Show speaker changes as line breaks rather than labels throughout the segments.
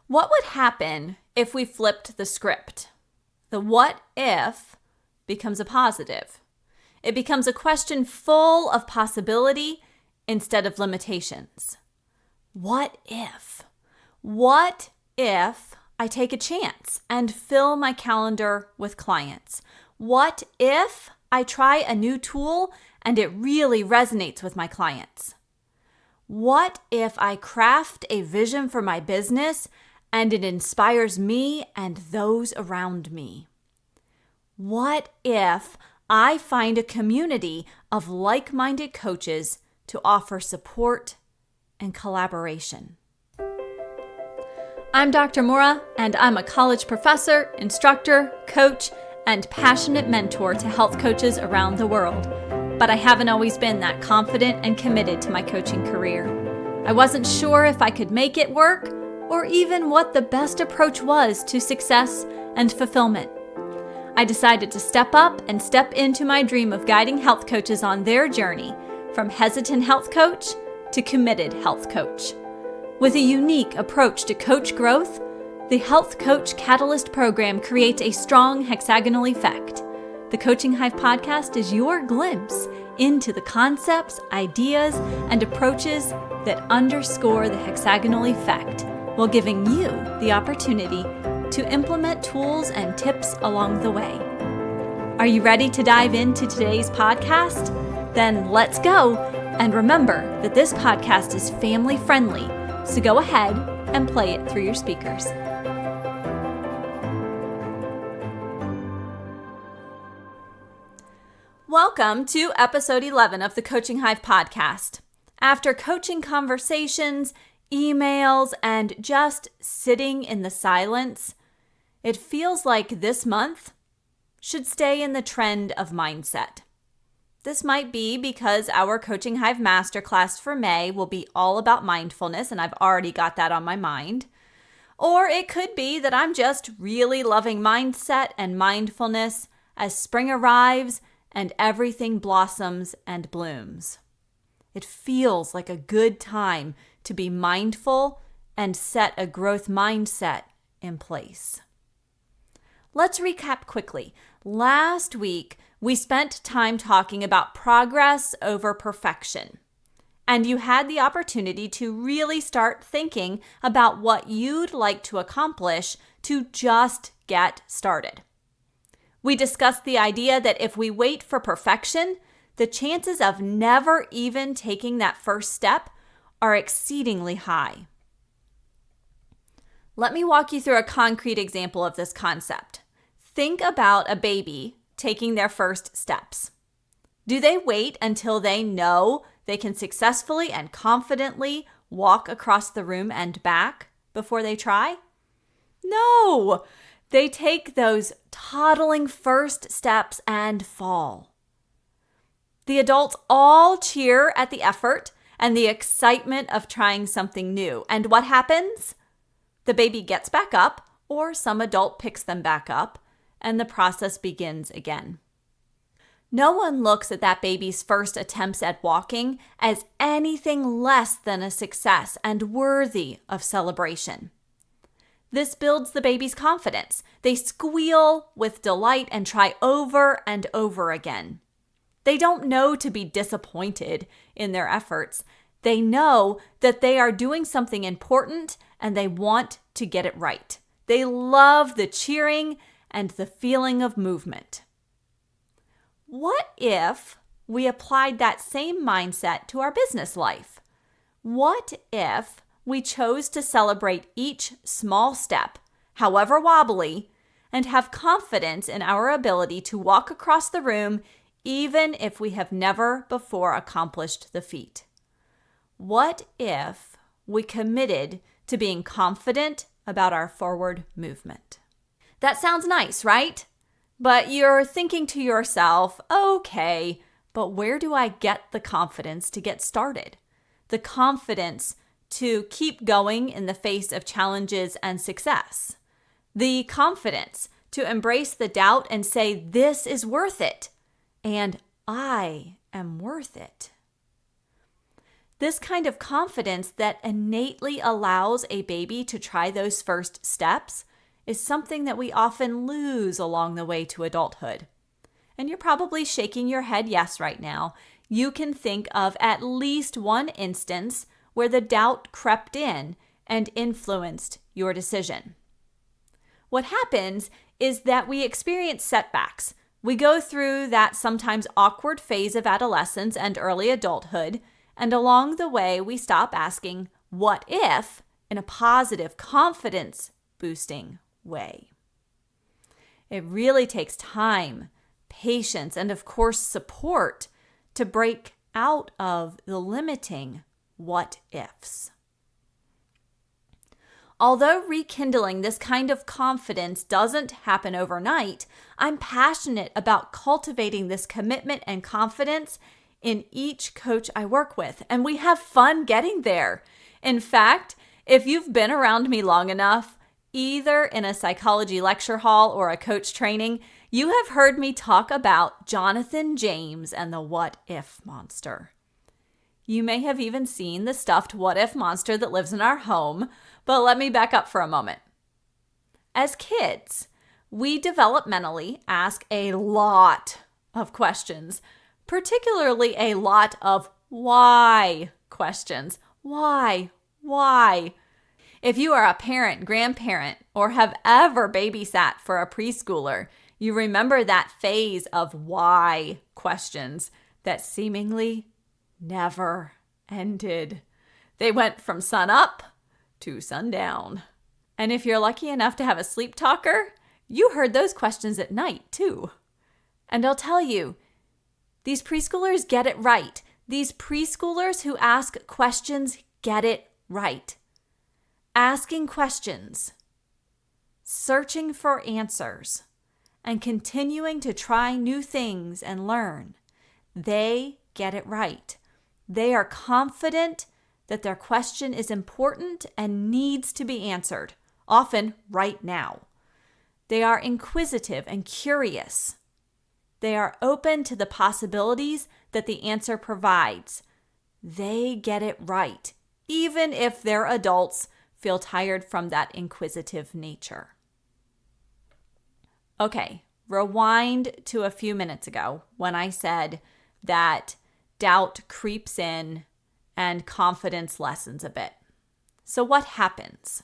What would happen if we flipped the script? The what if becomes a positive. It becomes a question full of possibility instead of limitations. What if? What if I take a chance and fill my calendar with clients? What if I try a new tool and it really resonates with my clients? What if I craft a vision for my business and it inspires me and those around me? What if I find a community of like-minded coaches to offer support and collaboration? I'm Dr. Mora, and I'm a college professor, instructor, coach, and passionate mentor to health coaches around the world. But I haven't always been that confident and committed to my coaching career. I wasn't sure if I could make it work or even what the best approach was to success and fulfillment. I decided to step up and step into my dream of guiding health coaches on their journey from hesitant health coach to committed health coach. With a unique approach to coach growth, the Health Coach Catalyst program creates a strong hexagonal effect. The Coaching Hive podcast is your glimpse into the concepts, ideas, and approaches that underscore the hexagonal effect while giving you the opportunity to implement tools and tips along the way. Are you ready to dive into today's podcast? Then let's go. And remember that this podcast is family friendly, so go ahead and play it through your speakers. Welcome to episode 11 of the Coaching Hive podcast. After coaching conversations, emails, and just sitting in the silence, it feels like this month should stay in the trend of mindset. This might be because our Coaching Hive Masterclass for May will be all about mindfulness, and I've already got that on my mind. Or it could be that I'm just really loving mindset and mindfulness as spring arrives and everything blossoms and blooms. It feels like a good time to be mindful and set a growth mindset in place. Let's recap quickly. Last week, we spent time talking about progress over perfection. And you had the opportunity to really start thinking about what you'd like to accomplish to just get started. We discussed the idea that if we wait for perfection, the chances of never even taking that first step are exceedingly high. Let me walk you through a concrete example of this concept. Think about a baby taking their first steps. Do they wait until they know they can successfully and confidently walk across the room and back before they try? No! They take those toddling first steps and fall. The adults all cheer at the effort and the excitement of trying something new. And what happens? The baby gets back up, or some adult picks them back up, and the process begins again. No one looks at that baby's first attempts at walking as anything less than a success and worthy of celebration. This builds the baby's confidence. They squeal with delight and try over and over again. They don't know to be disappointed in their efforts. They know that they are doing something important and they want to get it right. They love the cheering and the feeling of movement. What if we applied that same mindset to our business life? What if we chose to celebrate each small step, however wobbly, and have confidence in our ability to walk across the room even if we have never before accomplished the feat? What if we committed to being confident about our forward movement? That sounds nice, right? But you're thinking to yourself, okay, but where do I get the confidence to get started? The confidence to keep going in the face of challenges and success. The confidence to embrace the doubt and say, this is worth it, and I am worth it. This kind of confidence that innately allows a baby to try those first steps is something that we often lose along the way to adulthood. And you're probably shaking your head yes right now. You can think of at least one instance where the doubt crept in and influenced your decision. What happens is that we experience setbacks. We go through that sometimes awkward phase of adolescence and early adulthood, and along the way, we stop asking, what if, in a positive, confidence-boosting way. It really takes time, patience, and of course, support to break out of the limiting what ifs. Although rekindling this kind of confidence doesn't happen overnight, I'm passionate about cultivating this commitment and confidence in each coach I work with, and we have fun getting there. In fact, if you've been around me long enough, either in a psychology lecture hall or a coach training, you have heard me talk about Jonathan James and the what if monster. You may have even seen the stuffed what if monster that lives in our home, but let me back up for a moment. As kids, we developmentally ask a lot of questions, particularly a lot of why questions. Why? If you are a parent, grandparent, or have ever babysat for a preschooler, you remember that phase of why questions that seemingly never ended. They went from sun up to sundown. And if you're lucky enough to have a sleep talker, you heard those questions at night too. And I'll tell you, these preschoolers get it right. These preschoolers who ask questions get it right. Asking questions, searching for answers, and continuing to try new things and learn, they get it right. They are confident that their question is important and needs to be answered, often right now. They are inquisitive and curious. They are open to the possibilities that the answer provides. They get it right, even if their adults feel tired from that inquisitive nature. Okay, rewind to a few minutes ago when I said that doubt creeps in and confidence lessens a bit. So what happens?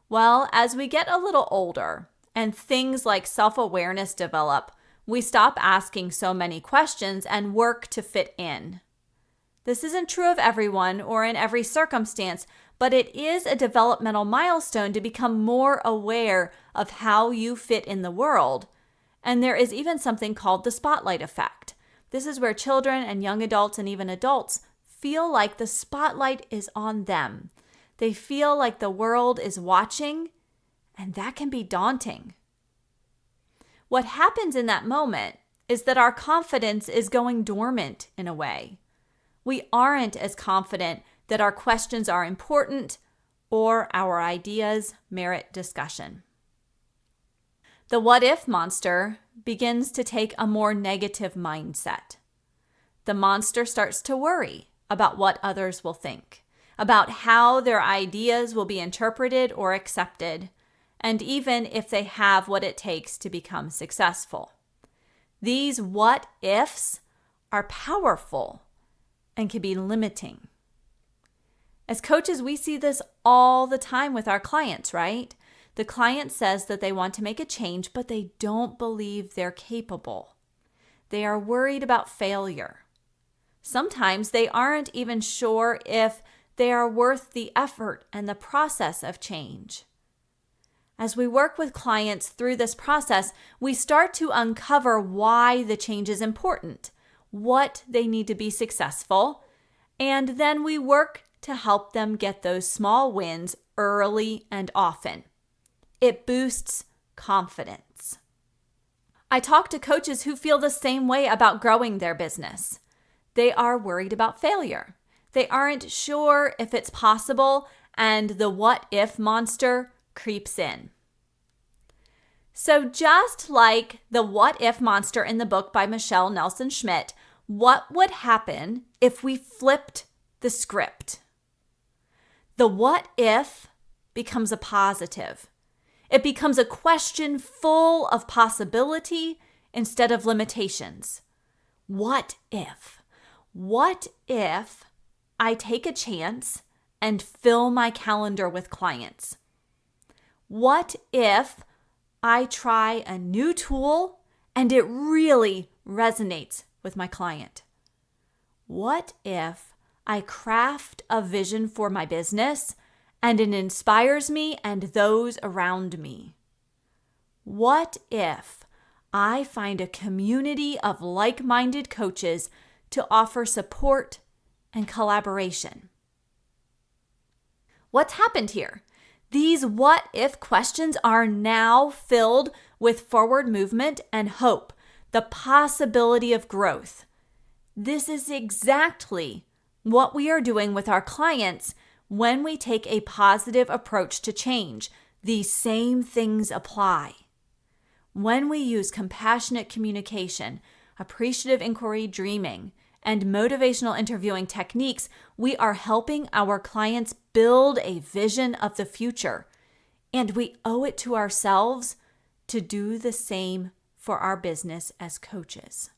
Well, as we get a little older and things like self-awareness develop, we stop asking so many questions and work to fit in. This isn't true of everyone or in every circumstance, but it is a developmental milestone to become more aware of how you fit in the world. And there is even something called the spotlight effect. This is where children and young adults and even adults feel like the spotlight is on them. They feel like the world is watching, and that can be daunting. What happens in that moment is that our confidence is going dormant in a way. We aren't as confident that our questions are important or our ideas merit discussion. The what if monster begins to take a more negative mindset. The monster starts to worry about what others will think, about how their ideas will be interpreted or accepted, and even if they have what it takes to become successful. These what ifs are powerful and can be limiting. As coaches, we see this all the time with our clients, right? The client says that they want to make a change, but they don't believe they're capable. They are worried about failure. Sometimes they aren't even sure if they are worth the effort and the process of change. As we work with clients through this process, we start to uncover why the change is important, what they need to be successful, and then we work to help them get those small wins early and often. It boosts confidence. I talk to coaches who feel the same way about growing their business. They are worried about failure. They aren't sure if it's possible, and the what if monster creeps in. So just like the what if monster in the book by Michelle Nelson Schmidt, what would happen if we flipped the script. The what if becomes a positive. It becomes a question full of possibility instead of limitations. What if? What if I take a chance and fill my calendar with clients? What if I try a new tool and it really resonates with my client? What if I craft a vision for my business and it inspires me and those around me? What if I find a community of like-minded coaches to offer support and collaboration? What's happened here? These what if questions are now filled with forward movement and hope, the possibility of growth. This is exactly what we are doing with our clients when we take a positive approach to change. These same things apply. When we use compassionate communication, appreciative inquiry dreaming, and motivational interviewing techniques, we are helping our clients build a vision of the future, and we owe it to ourselves to do the same for our business as coaches.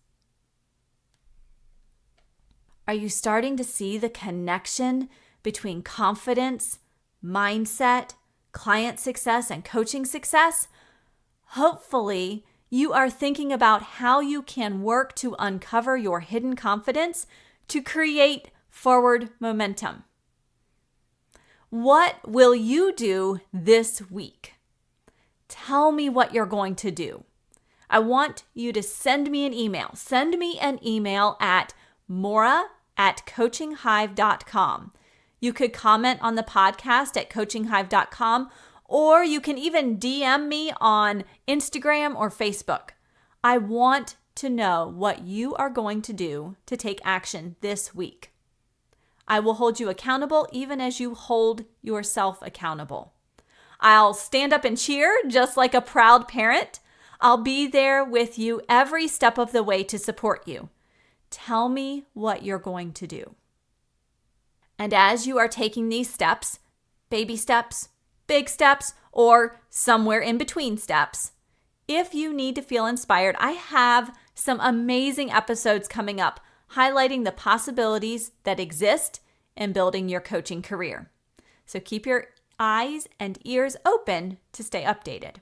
Are you starting to see the connection between confidence, mindset, client success, and coaching success? Hopefully, you are thinking about how you can work to uncover your hidden confidence to create forward momentum. What will you do this week? Tell me what you're going to do. I want you to send me an email. Send me an email at mora@coachinghive.com. You could comment on the podcast at coachinghive.com, or you can even DM me on Instagram or Facebook. I want to know what you are going to do to take action this week. I will hold you accountable even as you hold yourself accountable. I'll stand up and cheer just like a proud parent. I'll be there with you every step of the way to support you. Tell me what you're going to do. And as you are taking these steps, baby steps, big steps, or somewhere in between steps, if you need to feel inspired, I have some amazing episodes coming up highlighting the possibilities that exist in building your coaching career. So keep your eyes and ears open to stay updated.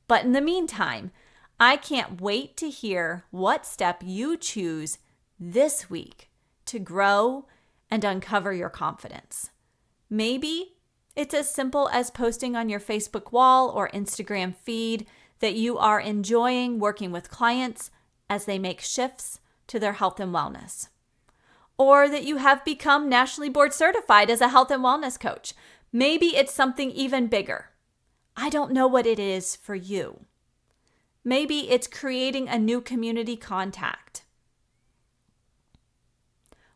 But in the meantime, I can't wait to hear what step you choose this week to grow and uncover your confidence. Maybe it's as simple as posting on your Facebook wall or Instagram feed that you are enjoying working with clients as they make shifts to their health and wellness. Or that you have become nationally board certified as a health and wellness coach. Maybe it's something even bigger. I don't know what it is for you. Maybe it's creating a new community contact.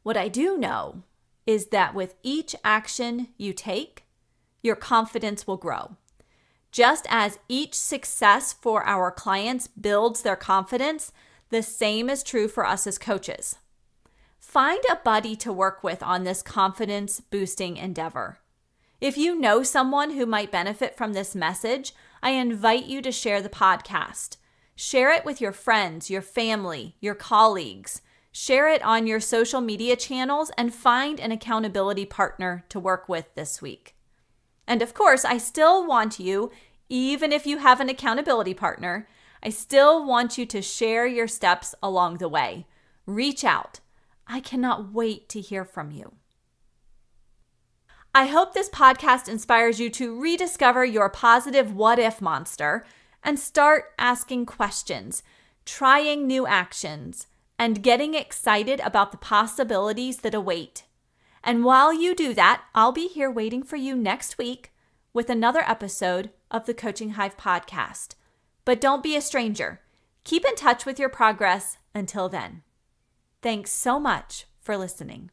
What I do know is that with each action you take, your confidence will grow. Just as each success for our clients builds their confidence, the same is true for us as coaches. Find a buddy to work with on this confidence-boosting endeavor. If you know someone who might benefit from this message, I invite you to share the podcast. Share it with your friends, your family, your colleagues. Share it on your social media channels and find an accountability partner to work with this week. And of course, I still want you, even if you have an accountability partner, I still want you to share your steps along the way. Reach out. I cannot wait to hear from you. I hope this podcast inspires you to rediscover your positive what-if monster and start asking questions, trying new actions, and getting excited about the possibilities that await. And while you do that, I'll be here waiting for you next week with another episode of the Coaching Hive podcast. But don't be a stranger. Keep in touch with your progress until then. Thanks so much for listening.